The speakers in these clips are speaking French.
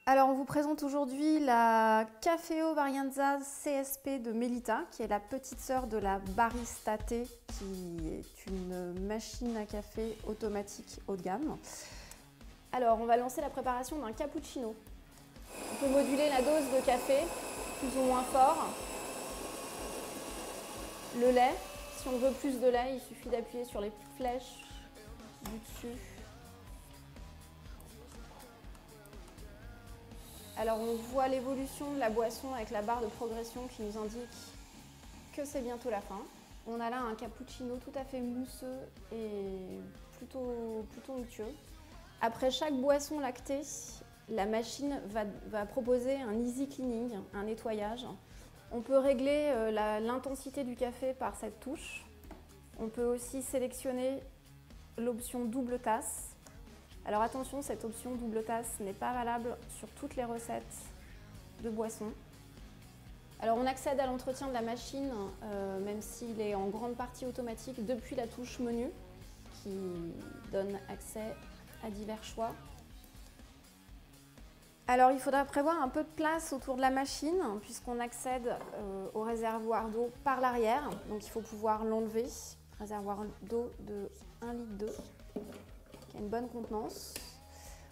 Alors, on vous présente aujourd'hui la Caféo Varianza CSP de Melita, qui est la petite sœur de la Barista T, qui est une machine à café automatique haut de gamme. Alors, on va lancer la préparation d'un cappuccino. On peut moduler la dose de café, plus ou moins fort. Le lait, si on veut plus de lait, il suffit d'appuyer sur les flèches du dessus. Alors on voit l'évolution de la boisson avec la barre de progression qui nous indique que c'est bientôt la fin. On a là un cappuccino tout à fait mousseux et plutôt onctueux. Après chaque boisson lactée, la machine va proposer un easy cleaning, un nettoyage. On peut régler l'intensité du café par cette touche. On peut aussi sélectionner l'option double tasse. Alors attention, cette option double tasse n'est pas valable sur toutes les recettes de boissons. Alors on accède à l'entretien de la machine, même s'il est en grande partie automatique, depuis la touche menu, qui donne accès à divers choix. Alors il faudra prévoir un peu de place autour de la machine, puisqu'on accède au réservoir d'eau par l'arrière, donc il faut pouvoir l'enlever. Réservoir d'eau de 1,2 litre. Qui a une bonne contenance.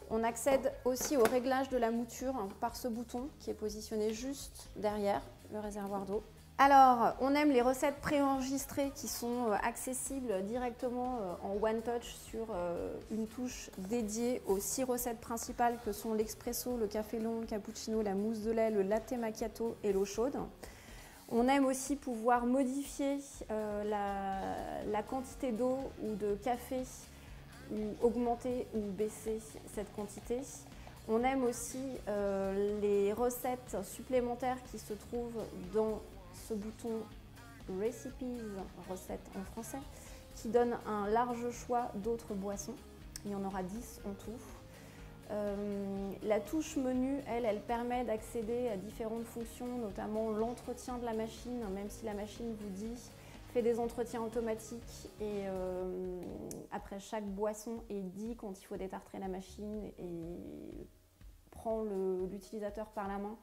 On accède aussi au réglage de la mouture par ce bouton qui est positionné juste derrière le réservoir d'eau. Alors, on aime les recettes préenregistrées qui sont accessibles directement en one touch sur une touche dédiée aux 6 recettes principales que sont l'expresso, le café long, le cappuccino, la mousse de lait, le latte macchiato et l'eau chaude. On aime aussi pouvoir modifier la quantité d'eau ou de café, ou augmenter ou baisser cette quantité. On aime aussi les recettes supplémentaires qui se trouvent dans ce bouton Recipes, recettes en français, qui donne un large choix d'autres boissons. Il y en aura 10 en tout. La touche menu, elle permet d'accéder à différentes fonctions, notamment l'entretien de la machine, même si la machine vous dit fait des entretiens automatiques et après chaque boisson et dit quand il faut détartrer la machine et prend l'utilisateur par la main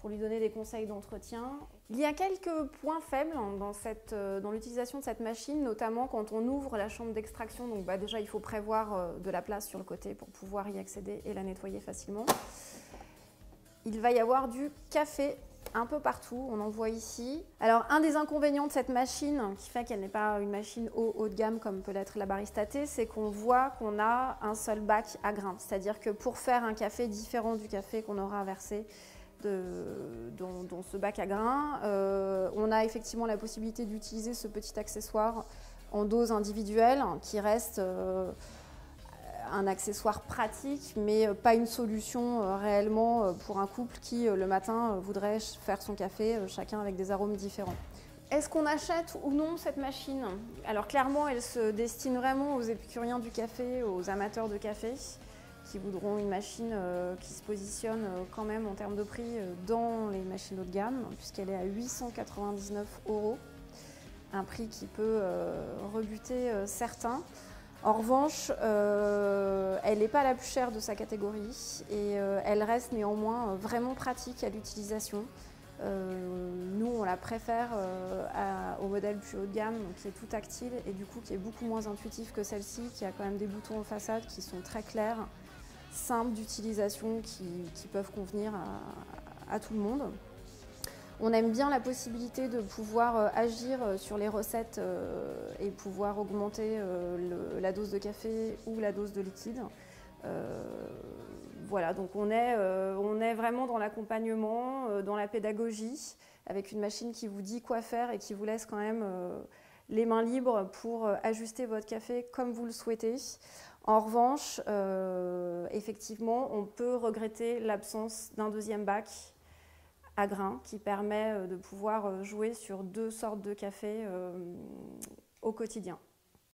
pour lui donner des conseils d'entretien. Il y a quelques points faibles dans l'utilisation de cette machine, notamment quand on ouvre la chambre d'extraction. Donc déjà, il faut prévoir de la place sur le côté pour pouvoir y accéder et la nettoyer facilement. Il va y avoir du café un peu partout, on en voit ici. Alors, un des inconvénients de cette machine, qui fait qu'elle n'est pas une machine haut de gamme comme peut l'être la Barista T, c'est qu'on voit qu'on a un seul bac à grains. C'est-à-dire que pour faire un café différent du café qu'on aura versé dans ce bac à grains, on a effectivement la possibilité d'utiliser ce petit accessoire en dose individuelle qui reste un accessoire pratique, mais pas une solution réellement pour un couple qui, le matin, voudrait faire son café, chacun avec des arômes différents. Est-ce qu'on achète ou non cette machine? Alors clairement, elle se destine vraiment aux épicuriens du café, aux amateurs de café, qui voudront une machine qui se positionne quand même en termes de prix dans les machines haut de gamme, puisqu'elle est à 899 €, un prix qui peut rebuter certains. En revanche, elle n'est pas la plus chère de sa catégorie et elle reste néanmoins vraiment pratique à l'utilisation. Nous, on la préfère au modèle plus haut de gamme, qui est tout tactile et du coup qui est beaucoup moins intuitif que celle-ci, qui a quand même des boutons en façade qui sont très clairs, simples d'utilisation, qui peuvent convenir à tout le monde. On aime bien la possibilité de pouvoir agir sur les recettes et pouvoir augmenter la dose de café ou la dose de liquide. Voilà, donc on est vraiment dans l'accompagnement, dans la pédagogie, avec une machine qui vous dit quoi faire et qui vous laisse quand même les mains libres pour ajuster votre café comme vous le souhaitez. En revanche, effectivement, on peut regretter l'absence d'un deuxième bac à grains qui permet de pouvoir jouer sur 2 sortes de café au quotidien.